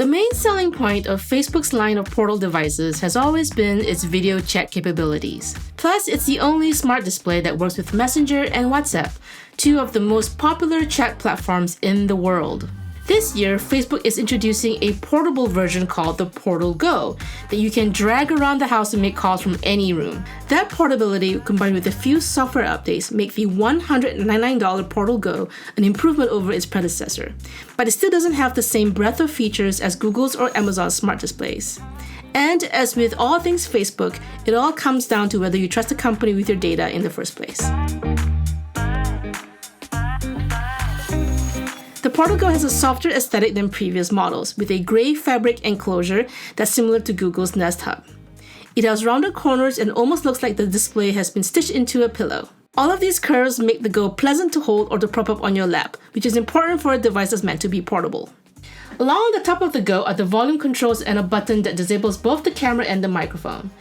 The main selling point of Facebook's line of portal devices has always been its video chat capabilities. Plus, it's the only smart display that works with Messenger and WhatsApp, two of the most popular chat platforms in the world. This year, Facebook is introducing a portable version called the Portal Go that you can drag around the house and make calls from any room. That portability, combined with a few software updates, make the $199 Portal Go an improvement over its predecessor. But it still doesn't have the same breadth of features as Google's or Amazon's smart displays. And as with all things Facebook, it all comes down to whether you trust a company with your data in the first place. The Portal Go has a softer aesthetic than previous models, with a gray fabric enclosure that's similar to Google's Nest Hub. It has rounded corners and almost looks like the display has been stitched into a pillow. All of these curves make the Go pleasant to hold or to prop up on your lap, which is important for a device that's meant to be portable. Along the top of the Go are the volume controls and a button that disables both the camera and the microphone.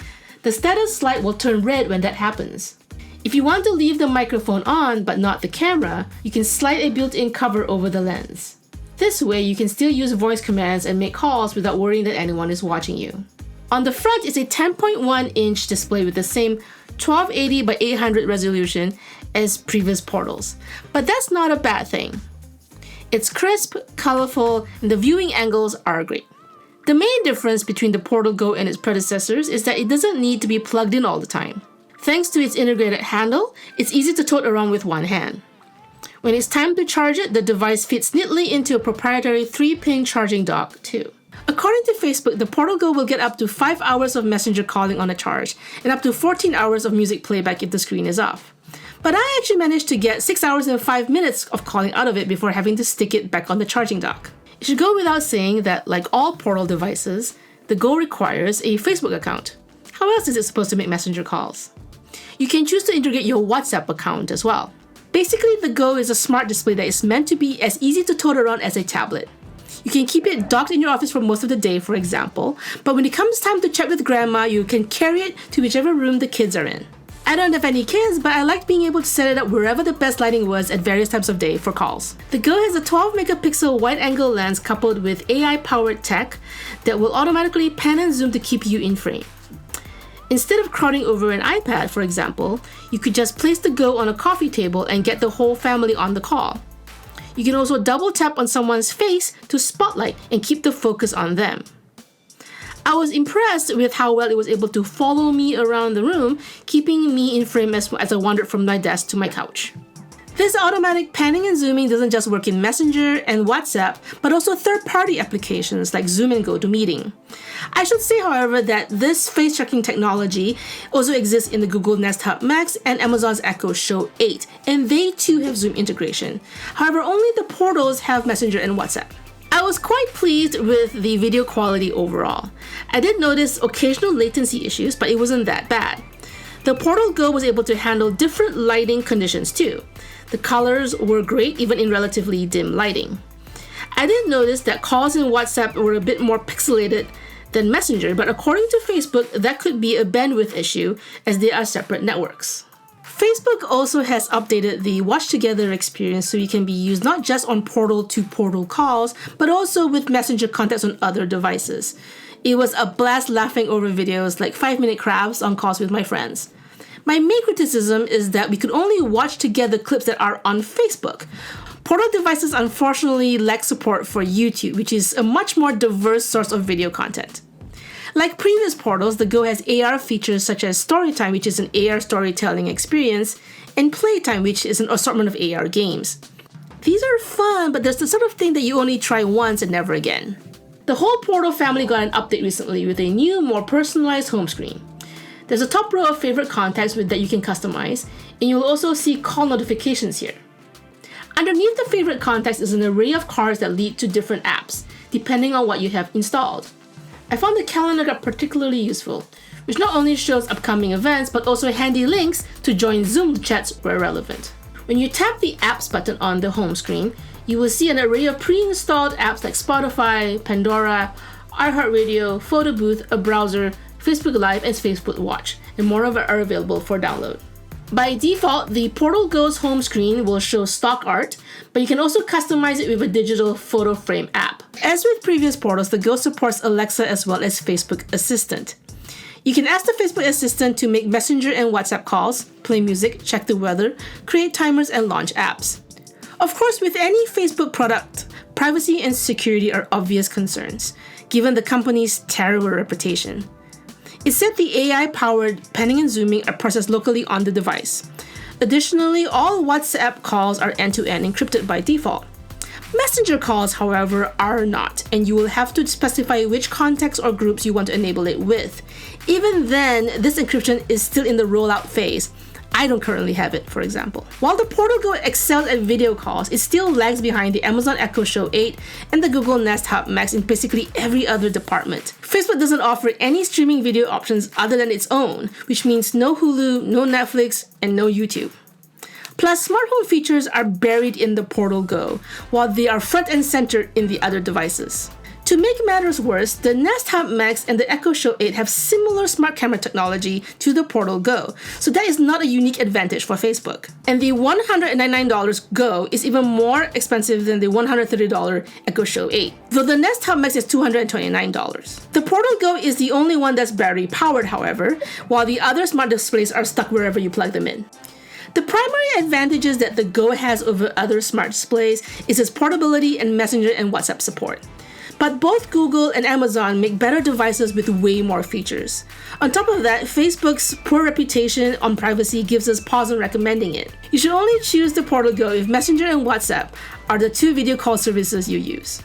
The status light will turn red when that happens. If you want to leave the microphone on but not the camera, you can slide a built-in cover over the lens. This way, you can still use voice commands and make calls without worrying that anyone is watching you. On the front is a 10.1-inch display with the same 1280 by 800 resolution as previous portals. But that's not a bad thing. It's crisp, colorful, and the viewing angles are great. The main difference between the Portal Go and its predecessors is that it doesn't need to be plugged in all the time. Thanks to its integrated handle, it's easy to tote around with one hand. When it's time to charge it, the device fits neatly into a proprietary 3-pin charging dock, too. According to Facebook, the Portal Go will get up to 5 hours of Messenger calling on a charge, and up to 14 hours of music playback if the screen is off. But I actually managed to get 6 hours and 5 minutes of calling out of it before having to stick it back on the charging dock. It should go without saying that, like all Portal devices, the Go requires a Facebook account. How else is it supposed to make Messenger calls? You can choose to integrate your WhatsApp account as well. Basically, the Go is a smart display that is meant to be as easy to tote around as a tablet. You can keep it docked in your office for most of the day, for example, but when it comes time to chat with grandma, you can carry it to whichever room the kids are in. I don't have any kids, but I liked being able to set it up wherever the best lighting was at various times of day for calls. The Go has a 12-megapixel wide-angle lens coupled with AI-powered tech that will automatically pan and zoom to keep you in frame. Instead of crowding over an iPad, for example, you could just place the Go on a coffee table and get the whole family on the call. You can also double tap on someone's face to spotlight and keep the focus on them. I was impressed with how well it was able to follow me around the room, keeping me in frame as I wandered from my desk to my couch. This automatic panning and zooming doesn't just work in Messenger and WhatsApp, but also third-party applications like Zoom and GoToMeeting. I should say, however, that this face-tracking technology also exists in the Google Nest Hub Max and Amazon's Echo Show 8, and they too have Zoom integration. However, only the portals have Messenger and WhatsApp. I was quite pleased with the video quality overall. I did notice occasional latency issues, but it wasn't that bad. The Portal Go was able to handle different lighting conditions too. The colors were great even in relatively dim lighting. I did notice that calls in WhatsApp were a bit more pixelated than Messenger, but according to Facebook, that could be a bandwidth issue as they are separate networks. Facebook also has updated the Watch Together experience so it can be used not just on portal-to-portal calls, but also with Messenger contacts on other devices. It was a blast laughing over videos like 5-minute crafts on calls with my friends. My main criticism is that we could only watch together clips that are on Facebook. Portal devices unfortunately lack support for YouTube, which is a much more diverse source of video content. Like previous portals, the Go has AR features such as Storytime, which is an AR storytelling experience, and Playtime, which is an assortment of AR games. These are fun, but there's the sort of thing that you only try once and never again. The whole Portal family got an update recently with a new, more personalized home screen. There's a top row of favorite contacts that you can customize, and you'll also see call notifications here. Underneath the favorite contacts is an array of cards that lead to different apps, depending on what you have installed. I found the calendar app particularly useful, which not only shows upcoming events, but also handy links to join Zoom chats where relevant. When you tap the Apps button on the home screen, you will see an array of pre-installed apps like Spotify, Pandora, iHeartRadio, Photo Booth, a browser, Facebook Live, and Facebook Watch, and more of it are available for download. By default, the Portal Go's home screen will show stock art, but you can also customize it with a digital photo frame app. As with previous portals, the Go supports Alexa as well as Facebook Assistant. You can ask the Facebook Assistant to make Messenger and WhatsApp calls, play music, check the weather, create timers, and launch apps. Of course, with any Facebook product, privacy and security are obvious concerns, given the company's terrible reputation. It's said the AI-powered panning and zooming are processed locally on the device. Additionally, all WhatsApp calls are end-to-end encrypted by default. Messenger calls, however, are not, and you will have to specify which contacts or groups you want to enable it with. Even then, this encryption is still in the rollout phase. I don't currently have it, for example. While the Portal Go excels at video calls, it still lags behind the Amazon Echo Show 8 and the Google Nest Hub Max in basically every other department. Facebook doesn't offer any streaming video options other than its own, which means no Hulu, no Netflix, and no YouTube. Plus, smart home features are buried in the Portal Go, while they are front and center in the other devices. To make matters worse, the Nest Hub Max and the Echo Show 8 have similar smart camera technology to the Portal Go, so that is not a unique advantage for Facebook. And the $199 Go is even more expensive than the $130 Echo Show 8, though the Nest Hub Max is $229. The Portal Go is the only one that's battery powered, however, while the other smart displays are stuck wherever you plug them in. The primary advantages that the Go has over other smart displays is its portability and Messenger and WhatsApp support. But both Google and Amazon make better devices with way more features. On top of that, Facebook's poor reputation on privacy gives us pause on recommending it. You should only choose the Portal Go if Messenger and WhatsApp are the two video call services you use.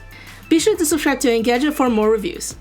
Be sure to subscribe to Engadget for more reviews.